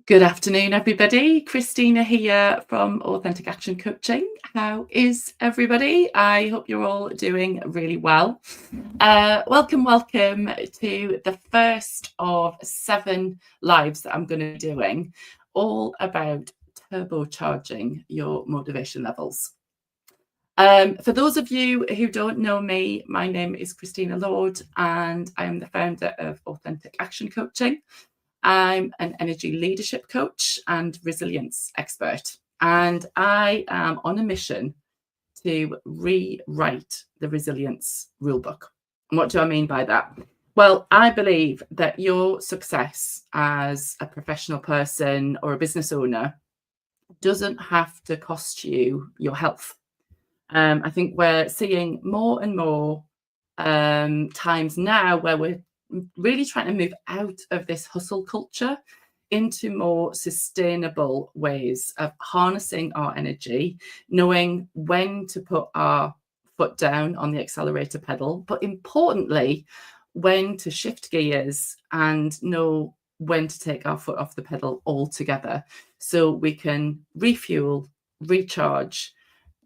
Good afternoon, everybody. Christina here from Authentic Action Coaching. How is everybody? I hope you're all doing really well. Welcome to the first of 7 lives that I'm going to be doing, all about turbocharging your motivation levels. For those of you who don't know me, my name is Christina Lord, and I am the founder of Authentic Action Coaching. I'm an energy leadership coach and resilience expert, and I am on a mission to rewrite the resilience rulebook. And what do I mean by that? Well, I believe that your success as a professional person or a business owner doesn't have to cost you your health. I think we're seeing more and more times now where we're really trying to move out of this hustle culture into more sustainable ways of harnessing our energy, knowing when to put our foot down on the accelerator pedal, but importantly, when to shift gears and know when to take our foot off the pedal altogether so we can refuel, recharge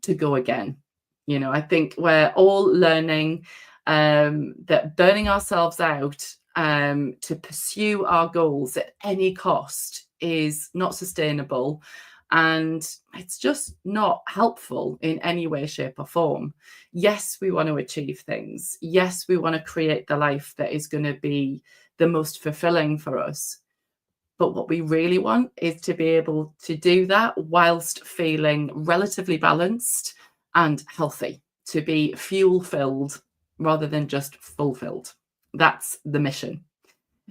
to go again. I think we're all learning that burning ourselves out to pursue our goals at any cost is not sustainable, and it's just not helpful in any way, shape, or form. Yes, we want to achieve things. Yes, we want to create the life that is going to be the most fulfilling for us. But what we really want is to be able to do that whilst feeling relatively balanced and healthy, to be fuel-filled rather than just fulfilled. That's the mission.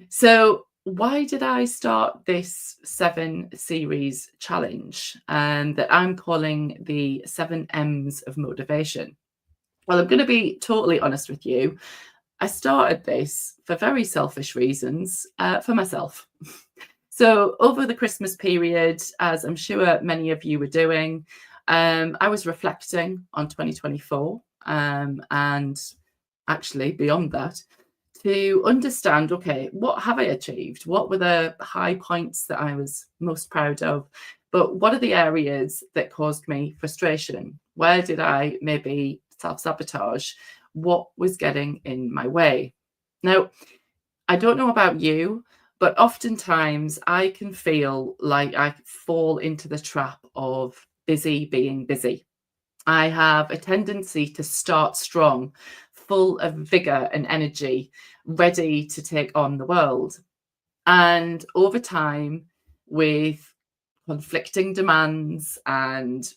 So why did I start this 7 series challenge that I'm calling the 7 M's of motivation? Well, I'm going to be totally honest with you. I started this for very selfish reasons, for myself. So over the Christmas period, as I'm sure many of you were doing, I was reflecting on 2024 and actually beyond that to understand, okay, what have I achieved? What were the high points that I was most proud of? But what are the areas that caused me frustration? Where did I maybe self-sabotage? What was getting in my way? Now, I don't know about you, but oftentimes I can feel like I fall into the trap of busy being busy. I have a tendency to start strong, full of vigor and energy, ready to take on the world. And over time, with conflicting demands and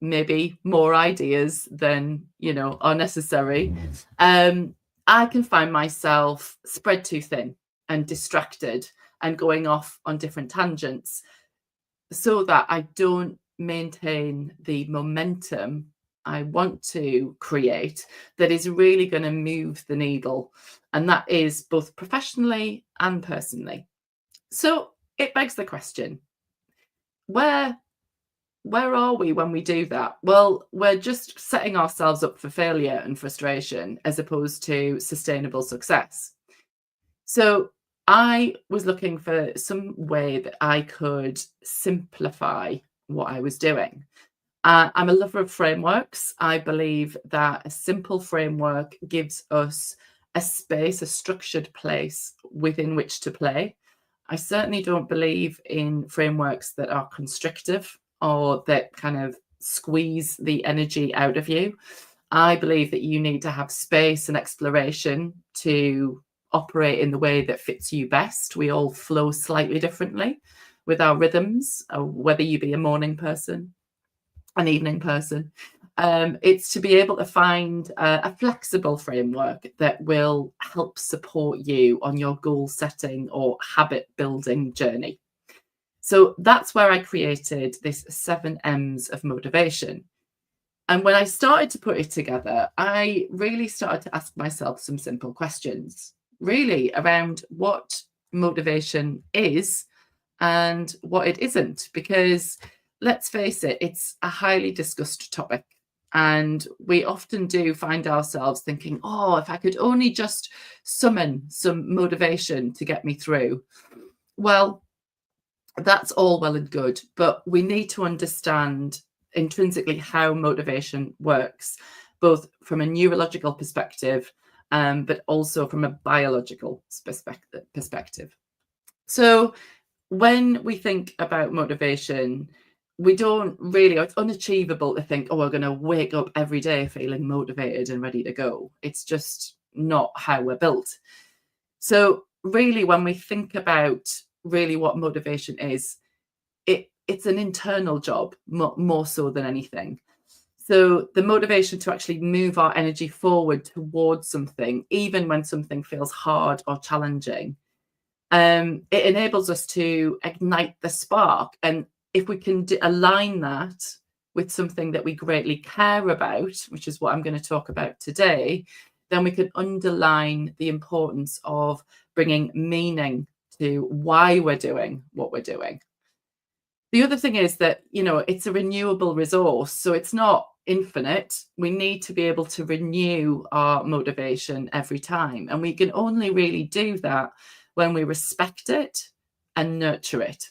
maybe more ideas than are necessary, I can find myself spread too thin and distracted and going off on different tangents so that I don't maintain the momentum I want to create that is really going to move the needle. And that is both professionally and personally. So it begs the question, where are we when we do that? Well, we're just setting ourselves up for failure and frustration as opposed to sustainable success. So I was looking for some way that I could simplify what I was doing. I'm a lover of frameworks. I believe that a simple framework gives us a space, a structured place within which to play. I certainly don't believe in frameworks that are constrictive or that kind of squeeze the energy out of you. I believe that you need to have space and exploration to operate in the way that fits you best. We all flow slightly differently with our rhythms, whether you be a morning person, an evening person. It's to be able to find a flexible framework that will help support you on your goal setting or habit building journey. So that's where I created this 7 M's of motivation. And when I started to put it together, I really started to ask myself some simple questions, really around what motivation is and what it isn't, because let's face it, it's a highly discussed topic. And we often do find ourselves thinking, oh, if I could only just summon some motivation to get me through. Well, That's all well and good, but we need to understand intrinsically how motivation works, both from a neurological perspective, but also from a biological perspective. So when we think about motivation, we don't really, it's unachievable to think, oh, we're going to wake up every day feeling motivated and ready to go. It's just not how we're built. So really, when we think about really what motivation is, it's an internal job more so than anything. So the motivation to actually move our energy forward towards something, even when something feels hard or challenging, it enables us to ignite the spark. And if we can align that with something that we greatly care about, which is what I'm going to talk about today, then we can underline the importance of bringing meaning to why we're doing what we're doing. The other thing is that, it's a renewable resource, so it's not infinite. We need to be able to renew our motivation every time. And we can only really do that when we respect it and nurture it,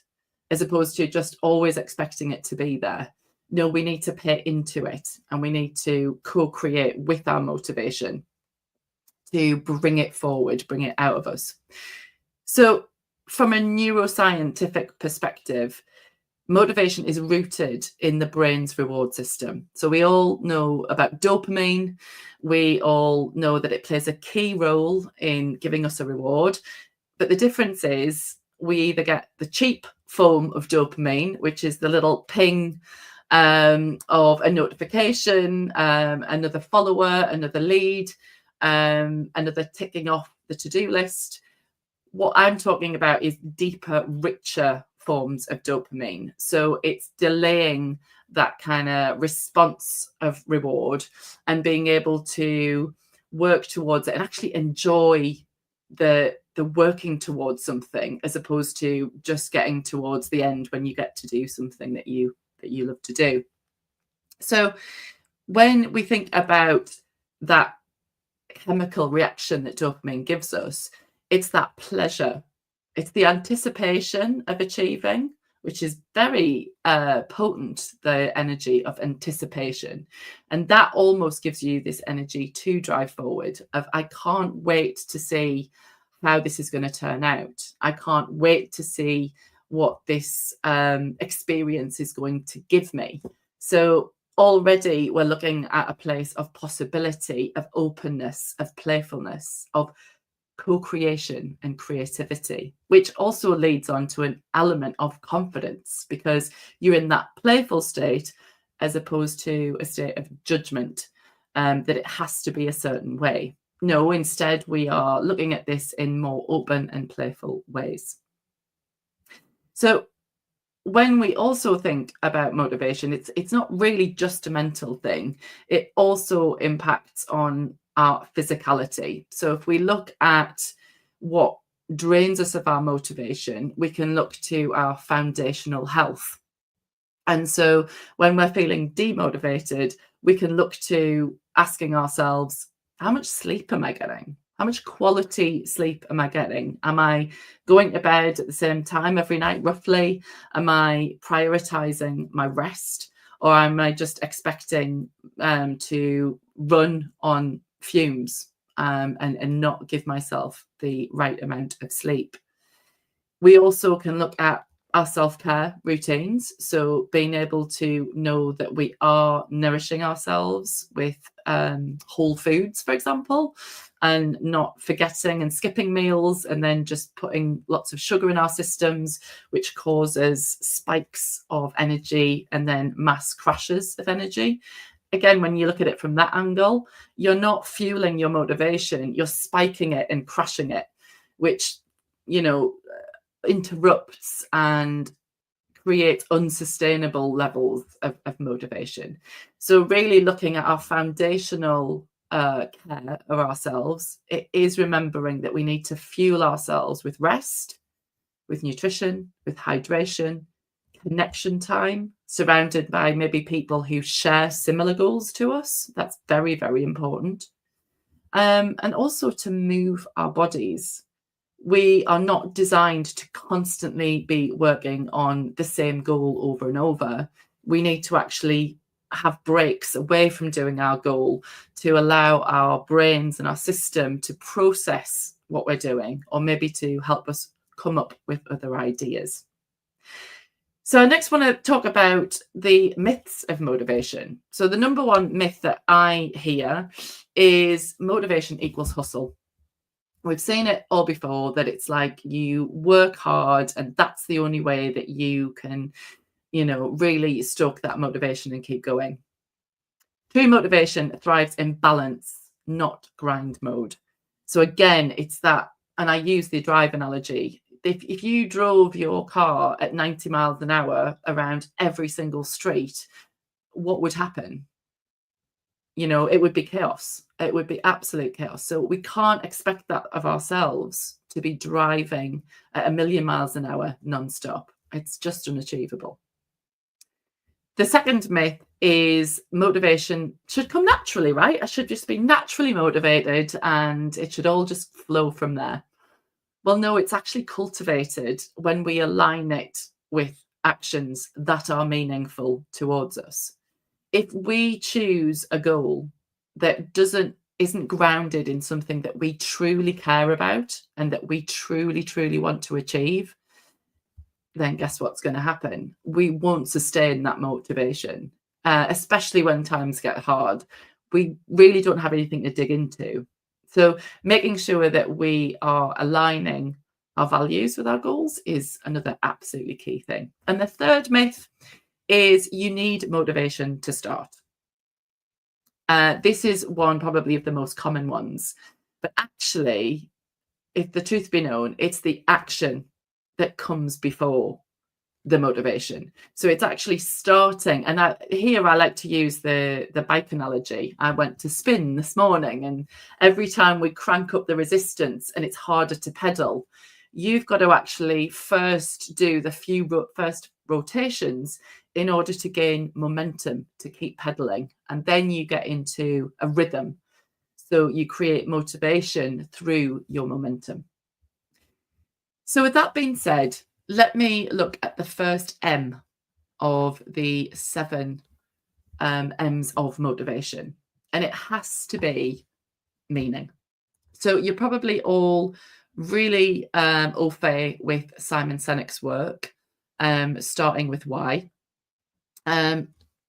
as opposed to just always expecting it to be there. No, we need to pay into it, and we need to co-create with our motivation to bring it forward, bring it out of us. So from a neuroscientific perspective, motivation is rooted in the brain's reward system. So we all know about dopamine. We all know that it plays a key role in giving us a reward. But the difference is we either get the cheap form of dopamine, which is the little ping of a notification, another follower, another lead, another ticking off the to-do list. What I'm talking about is deeper, richer forms of dopamine. So it's delaying that kind of response of reward and being able to work towards it and actually enjoy the working towards something, as opposed to just getting towards the end when you get to do something that you love to do. So when we think about that chemical reaction that dopamine gives us, it's that pleasure. It's the anticipation of achieving, which is very potent, the energy of anticipation. And that almost gives you this energy to drive forward of, I can't wait to see how this is going to turn out. I can't wait to see what this experience is going to give me. So already we're looking at a place of possibility, of openness, of playfulness, of co-creation and creativity, which also leads on to an element of confidence, because you're in that playful state as opposed to a state of judgment, that it has to be a certain way. No, instead we are looking at this in more open and playful ways. So when we also think about motivation, it's not really just a mental thing. It also impacts on our physicality. So if we look at what drains us of our motivation, we can look to our foundational health. And so when we're feeling demotivated, we can look to asking ourselves, how much sleep am I getting? How much quality sleep am I getting? Am I going to bed at the same time every night, roughly? Am I prioritizing my rest? Or am I just expecting to run on fumes and not give myself the right amount of sleep? We also can look at our self-care routines. So being able to know that we are nourishing ourselves with whole foods, for example, and not forgetting and skipping meals and then just putting lots of sugar in our systems, which causes spikes of energy and then mass crashes of energy. Again, when you look at it from that angle, you're not fueling your motivation, you're spiking it and crashing it, which, interrupts and creates unsustainable levels of motivation. So really looking at our foundational care of ourselves, it is remembering that we need to fuel ourselves with rest, with nutrition, with hydration, connection time, surrounded by maybe people who share similar goals to us. That's very, very important. And also to move our bodies. We are not designed to constantly be working on the same goal over and over. We need to actually have breaks away from doing our goal to allow our brains and our system to process what we're doing, or maybe to help us come up with other ideas. So I next want to talk about the myths of motivation. So the number one myth that I hear is motivation equals hustle. We've seen it all before, that it's like you work hard and that's the only way that you can, really stoke that motivation and keep going. True motivation thrives in balance, not grind mode. So again, it's that, and I use the drive analogy. If you drove your car at 90 miles an hour around every single street, what would happen? It would be chaos. It would be absolute chaos. So we can't expect that of ourselves, to be driving at 1,000,000 miles an hour nonstop. It's just unachievable. The second myth is motivation should come naturally, right? I should just be naturally motivated and it should all just flow from there. Well, no, it's actually cultivated when we align it with actions that are meaningful towards us. If we choose a goal that isn't grounded in something that we truly care about and that we truly want to achieve, then guess what's going to happen? We won't sustain that motivation, especially when times get hard. We really don't have anything to dig into. So making sure that we are aligning our values with our goals is another absolutely key thing. And the third myth is you need motivation to start. This is one probably of the most common ones. But actually, if the truth be known, it's the action that comes before the motivation. So it's actually starting. And I like to use the bike analogy. I went to spin this morning, and every time we crank up the resistance and it's harder to pedal, you've got to actually first do the first rotations in order to gain momentum to keep pedaling. And then you get into a rhythm. So you create motivation through your momentum. So with that being said, let me look at the first M of the 7 M's of motivation. And it has to be meaning. So you're probably all really au fait with Simon Sinek's work, starting with why.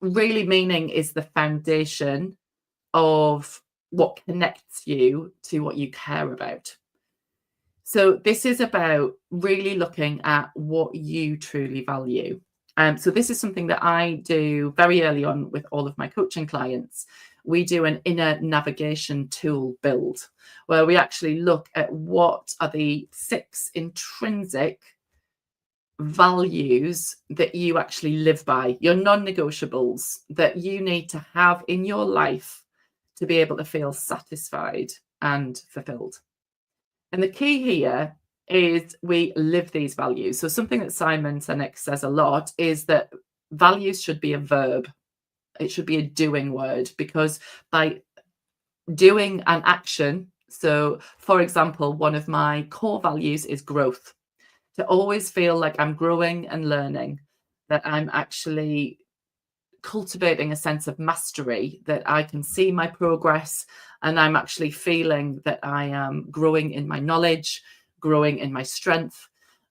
Really, meaning is the foundation of what connects you to what you care about. So this is about really looking at what you truly value. So this is something that I do very early on with all of my coaching clients. We do an inner navigation tool build, where we actually look at what are the 6 intrinsic values that you actually live by, your non-negotiables that you need to have in your life to be able to feel satisfied and fulfilled. And the key here is we live these values. So something that Simon Sinek says a lot is that values should be a verb. It should be a doing word, because by doing an action, so for example, one of my core values is growth. To always feel like I'm growing and learning, that I'm actually cultivating a sense of mastery, that I can see my progress and I'm actually feeling that I am growing in my knowledge, growing in my strength.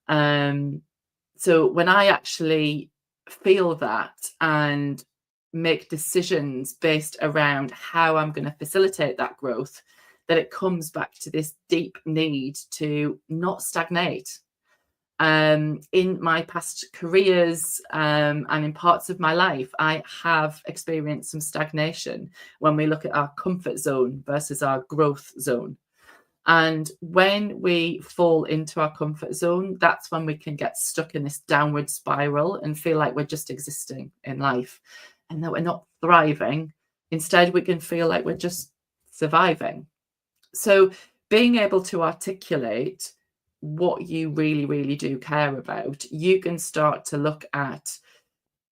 So when I actually feel that and make decisions based around how I'm going to facilitate that growth, that it comes back to this deep need to not stagnate. In my past careers and in parts of my life, I have experienced some stagnation when we look at our comfort zone versus our growth zone. And when we fall into our comfort zone, that's when we can get stuck in this downward spiral and feel like we're just existing in life and that we're not thriving. Instead, we can feel like we're just surviving. So being able to articulate what you really do care about, you can start to look at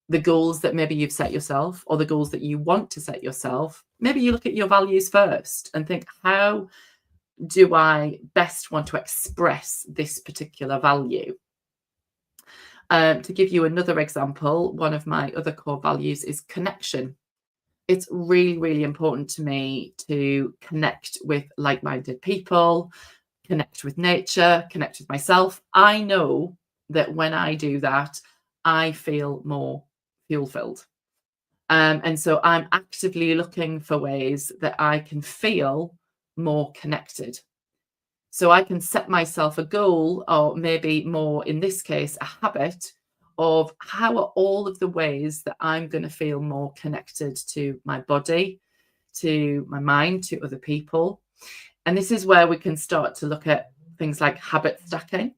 the goals that maybe you've set yourself or the goals that you want to set yourself. Maybe you look at your values first and think, how do I best want to express this particular value? To give you another example, one of my other core values is connection. It's really, really important to me to connect with like-minded people, connect with nature, connect with myself. I know that when I do that, I feel more fuel-filled. And so I'm actively looking for ways that I can feel more connected. So I can set myself a goal, or maybe more in this case, a habit of how are all of the ways that I'm going to feel more connected to my body, to my mind, to other people. And this is where we can start to look at things like habit stacking.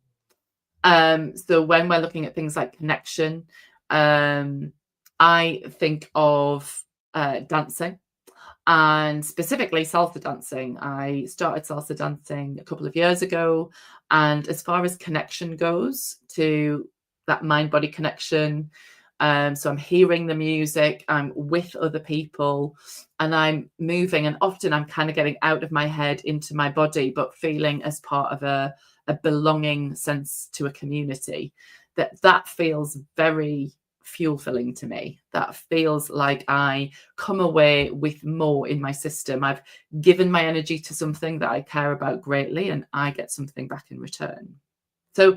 So when we're looking at things like connection, I think of dancing, and specifically salsa dancing. I started salsa dancing a couple of years ago. And as far as connection goes, to that mind body connection, so I'm hearing the music, I'm with other people, and I'm moving. And often I'm kind of getting out of my head into my body, but feeling as part of a belonging sense to a community. That feels very fuel filling to me. That feels like I come away with more in my system. I've given my energy to something that I care about greatly, and I get something back in return. So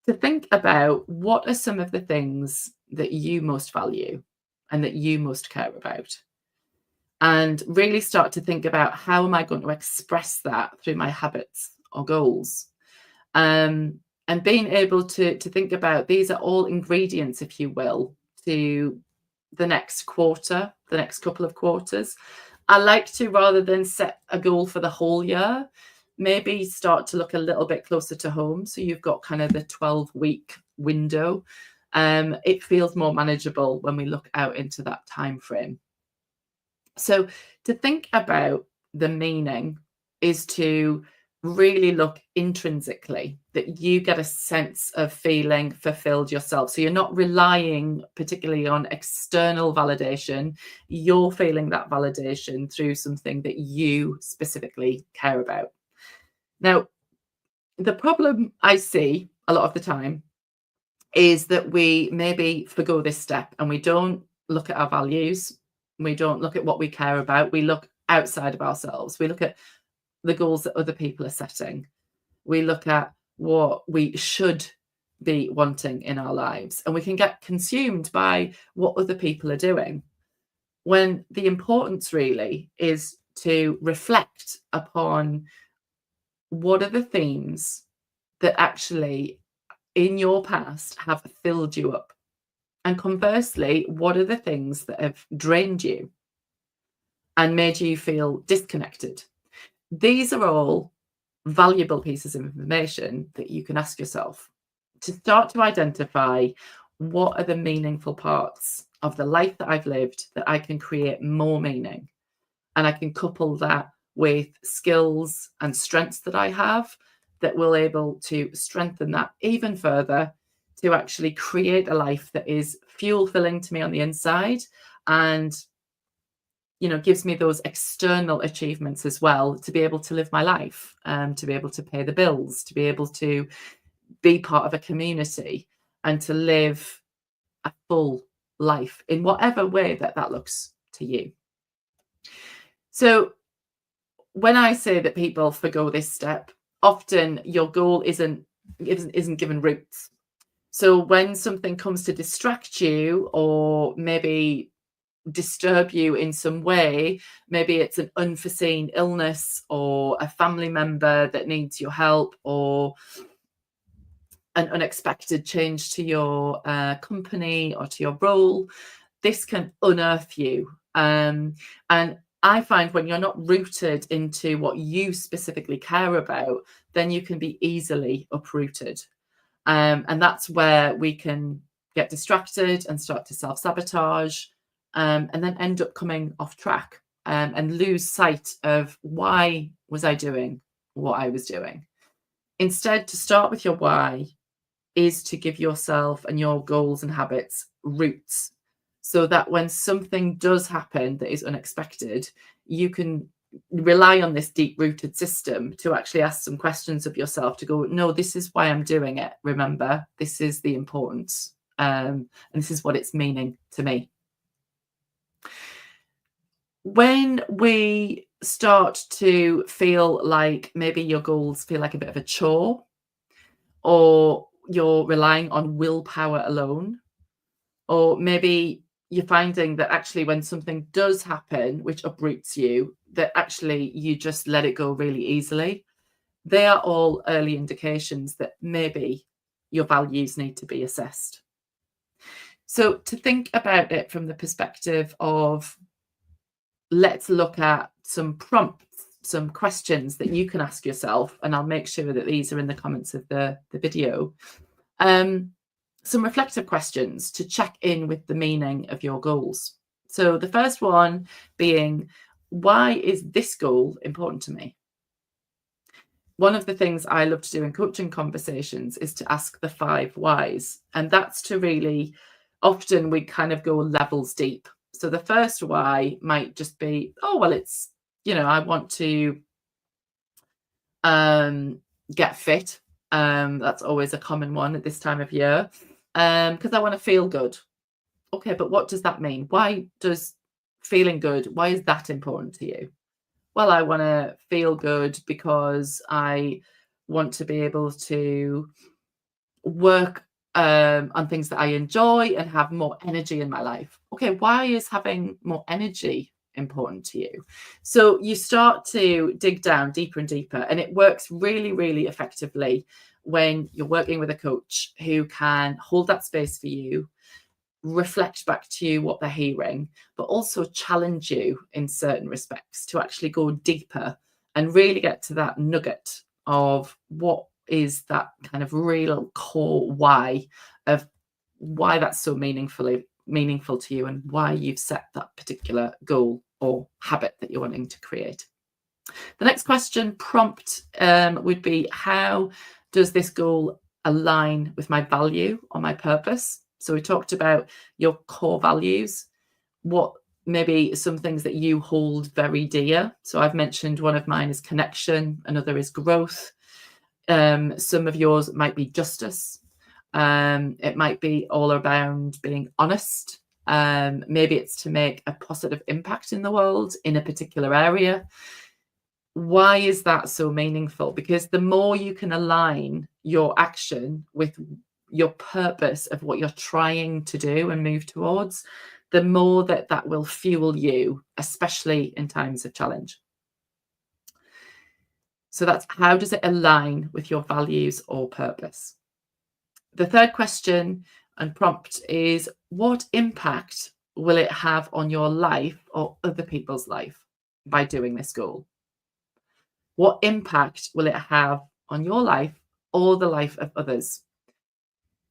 to think about, what are some of the things that you most value and that you most care about, and really start to think about, how am I going to express that through my habits or goals? And being able to think about, these are all ingredients, if you will, to the next quarter, the next couple of quarters. I like to, rather than set a goal for the whole year, maybe start to look a little bit closer to home. So you've got kind of the 12-week window. It feels more manageable when we look out into that time frame. So to think about the meaning is to really look intrinsically, that you get a sense of feeling fulfilled yourself. So you're not relying particularly on external validation. You're feeling that validation through something that you specifically care about. Now, the problem I see a lot of the time is that we maybe forgo this step, and we don't look at our values. We don't look at what we care about. We look outside of ourselves. We look at the goals that other people are setting. We look at what we should be wanting in our lives, and we can get consumed by what other people are doing, when the importance really is to reflect upon, what are the themes that actually in your past have filled you up, and conversely, what are the things that have drained you and made you feel disconnected? These are all valuable pieces of information that you can ask yourself to start to identify, what are the meaningful parts of the life that I've lived that I can create more meaning, and I can couple that with skills and strengths that I have that will able to strengthen that even further, to actually create a life that is fuel filling to me on the inside, and gives me those external achievements as well, to be able to live my life, to be able to pay the bills, to be able to be part of a community, and to live a full life in whatever way that looks to you. So when I say that people forgo this step, often your goal isn't given roots. So when something comes to distract you, or maybe disturb you in some way, maybe it's an unforeseen illness, or a family member that needs your help, or an unexpected change to your company or to your role, this can unearth you. And I find, when you're not rooted into what you specifically care about, then you can be easily uprooted. And that's where we can get distracted and start to self-sabotage, and then end up coming off track, and lose sight of, why was I doing what I was doing? Instead, to start with your why is to give yourself and your goals and habits roots, so that when something does happen that is unexpected, you can rely on this deep-rooted system to actually ask some questions of yourself to go, no, this is why I'm doing it. Remember, this is the importance, and this is what it's meaning to me. When we start to feel like maybe your goals feel like a bit of a chore, or you're relying on willpower alone, or maybe you're finding that actually when something does happen which uproots you, that actually you just let it go really easily, they are all early indications that maybe your values need to be assessed. So to think about it from the perspective of, let's look at some prompts, some questions that you can ask yourself, and I'll make sure that these are in the comments of the video. Some reflective questions to check in with the meaning of your goals. So the first one being, why is this goal important to me? One of the things I love to do in coaching conversations is to ask the 5 whys. And that's to really, often we kind of go levels deep. So the first why might just be, oh, well, it's, I want to get fit. That's always a common one at this time of year, because I want to feel good. Okay, but what does that mean? Why does feeling good, why is that important to you? Well, I want to feel good because I want to be able to work on things that I enjoy and have more energy in my life. Okay, why is having more energy important to you? So you start to dig down deeper and deeper, and it works really, really effectively when you're working with a coach who can hold that space for you, reflect back to you what they're hearing, but also challenge you in certain respects to actually go deeper and really get to that nugget of what is that kind of real core why of why that's so meaningful to you, and why you've set that particular goal or habit that you're wanting to create. The next question prompt would be, how does this goal align with my value or my purpose? So we talked about your core values, what maybe some things that you hold very dear. So I've mentioned one of mine is connection, another is growth. Some of yours might be justice. It might be all around being honest. Maybe it's to make a positive impact in the world in a particular area. Why is that so meaningful? Because the more you can align your action with your purpose of what you're trying to do and move towards, the more that will fuel you, especially in times of challenge. So that's, how does it align with your values or purpose? The third question and prompt is, what impact will it have on your life or other people's life by doing this goal? What impact will it have on your life or the life of others?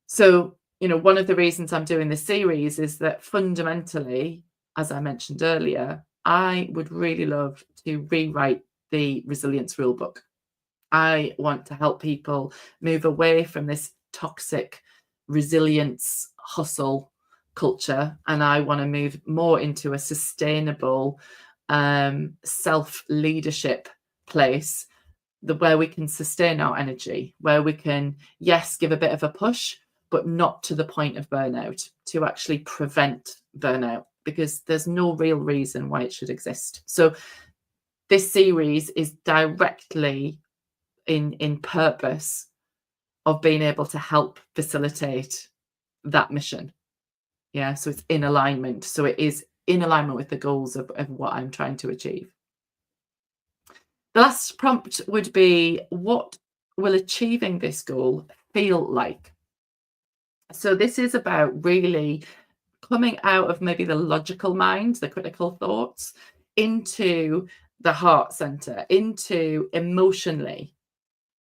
So, one of the reasons I'm doing this series is that fundamentally, as I mentioned earlier, I would really love to rewrite the resilience rulebook. I want to help people move away from this toxic resilience hustle culture, and I want to move more into a sustainable self-leadership place, where we can sustain our energy, where we can, yes, give a bit of a push, but not to the point of burnout, to actually prevent burnout, because there's no real reason why it should exist. So this series is directly in purpose of being able to help facilitate that mission. Yeah, so it's in alignment. So it is in alignment with the goals of what I'm trying to achieve. The last prompt would be, what will achieving this goal feel like? So this is about really coming out of maybe the logical mind, the critical thoughts, into the heart center, into emotionally,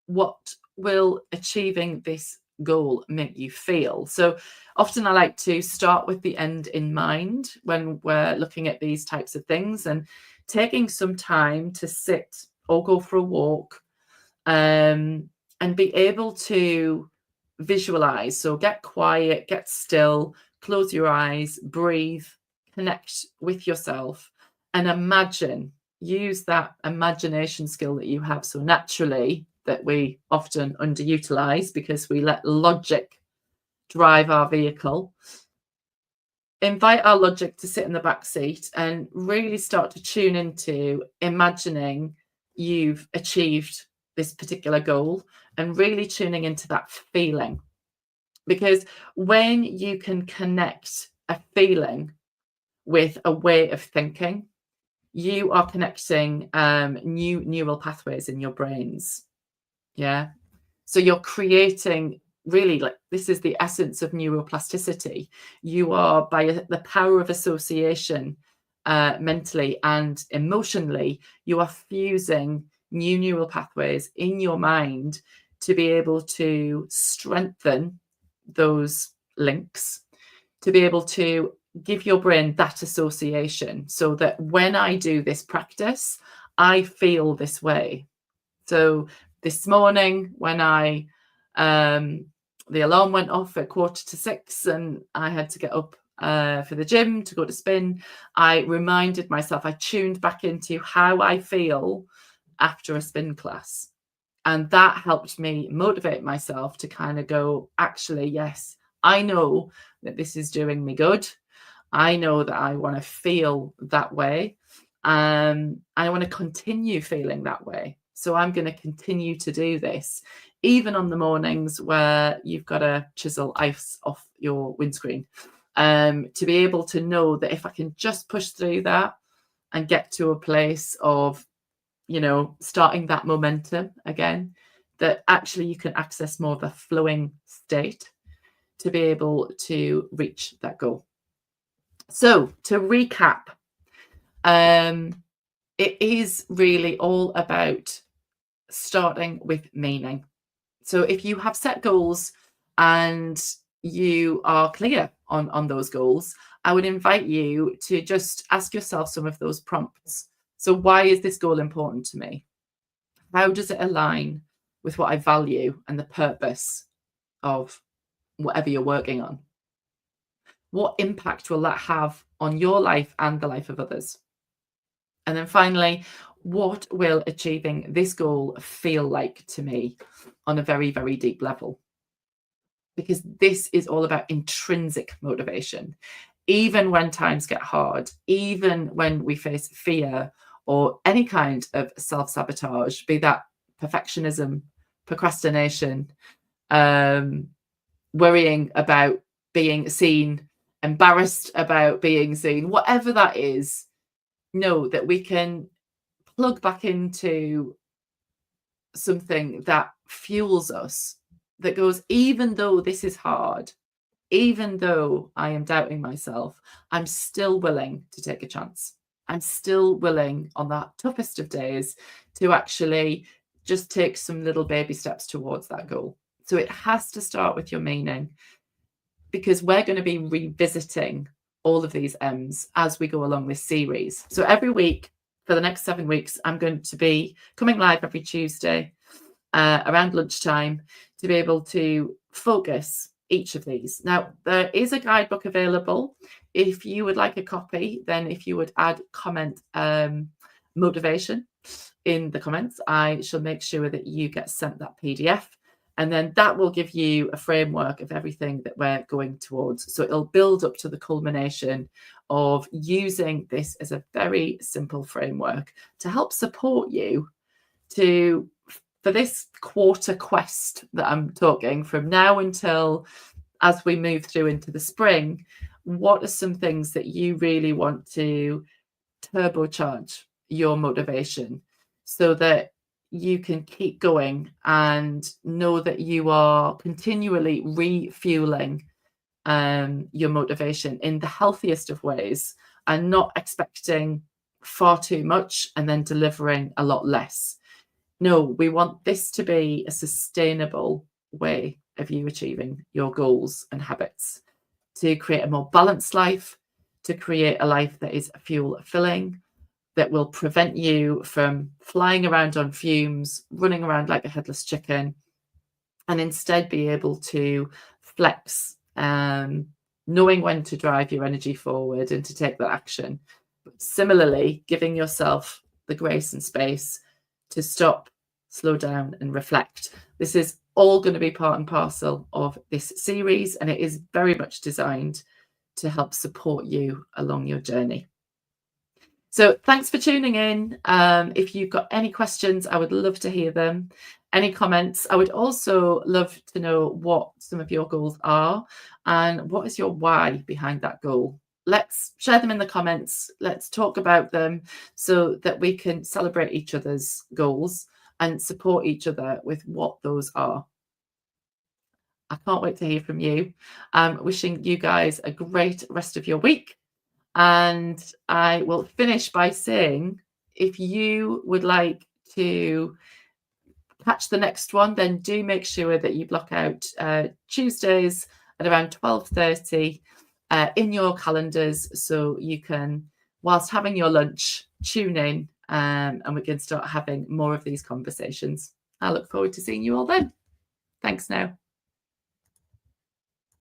what will achieving this goal make you feel? So often I like to start with the end in mind when we're looking at these types of things, and taking some time to sit or go for a walk, and be able to visualize. So get quiet, get still, close your eyes, breathe, connect with yourself, and imagine use that imagination skill that you have so naturally, that we often underutilize because we let logic drive our vehicle. Invite our logic to sit in the back seat and really start to tune into imagining you've achieved this particular goal, and really tuning into that feeling. Because when you can connect a feeling with a way of thinking, you are connecting new neural pathways in your brains. Yeah. So you're creating, really, like, this is the essence of neuroplasticity. You are, by the power of association, mentally and emotionally, you are fusing new neural pathways in your mind to be able to strengthen those links, to be able to give your brain that association, so that when I do this practice, I feel this way. So this morning, when the alarm went off at 5:45 and I had to get up for the gym to go to spin, I reminded myself, I tuned back into how I feel after a spin class. And that helped me motivate myself to kind of go, actually, yes, I know that this is doing me good. I know that I want to feel that way. I want to continue feeling that way. So I'm going to continue to do this, even on the mornings where you've got to chisel ice off your windscreen, to be able to know that if I can just push through that and get to a place of, starting that momentum again, that actually you can access more of a flowing state to be able to reach that goal. So to recap, it is really all about starting with meaning. So if you have set goals and you are clear on those goals, I would invite you to just ask yourself some of those prompts. So why is this goal important to me? How does it align with what I value and the purpose of whatever you're working on? What impact will that have on your life and the life of others? And then finally, what will achieving this goal feel like to me on a very, very deep level? Because this is all about intrinsic motivation. Even when times get hard, even when we face fear or any kind of self-sabotage, be that perfectionism, procrastination, worrying about being seen, embarrassed about being seen, whatever that is, know that we can plug back into something that fuels us, that goes, even though this is hard, even though I am doubting myself, I'm still willing to take a chance. I'm still willing on that toughest of days to actually just take some little baby steps towards that goal. So it has to start with your meaning, because we're going to be revisiting all of these M's as we go along this series. So every week for the next 7 weeks, I'm going to be coming live every Tuesday around lunchtime to be able to focus each of these. Now, there is a guidebook available. If you would like a copy, then if you would add comment motivation in the comments, I shall make sure that you get sent that PDF. And then that will give you a framework of everything that we're going towards. So it'll build up to the culmination of using this as a very simple framework to help support you for this quarter quest that I'm talking from now until as we move through into the spring. What are some things that you really want to turbocharge your motivation so that you can keep going and know that you are continually refueling your motivation in the healthiest of ways, and not expecting far too much and then delivering a lot less? No, we want this to be a sustainable way of you achieving your goals and habits, to create a more balanced life, to create a life that is fuel filling, that will prevent you from flying around on fumes, running around like a headless chicken, and instead be able to flex, knowing when to drive your energy forward and to take that action. But similarly, giving yourself the grace and space to stop, slow down, and reflect. This is all going to be part and parcel of this series, and it is very much designed to help support you along your journey. So thanks for tuning in. If you've got any questions, I would love to hear them. Any comments? I would also love to know what some of your goals are and what is your why behind that goal. Let's share them in the comments. Let's talk about them so that we can celebrate each other's goals and support each other with what those are. I can't wait to hear from you. I'm wishing you guys a great rest of your week. And I will finish by saying, if you would like to catch the next one, then do make sure that you block out Tuesdays at around 12:30 in your calendars, so you can, whilst having your lunch, tune in and we can start having more of these conversations. I look forward to seeing you all then. Thanks now.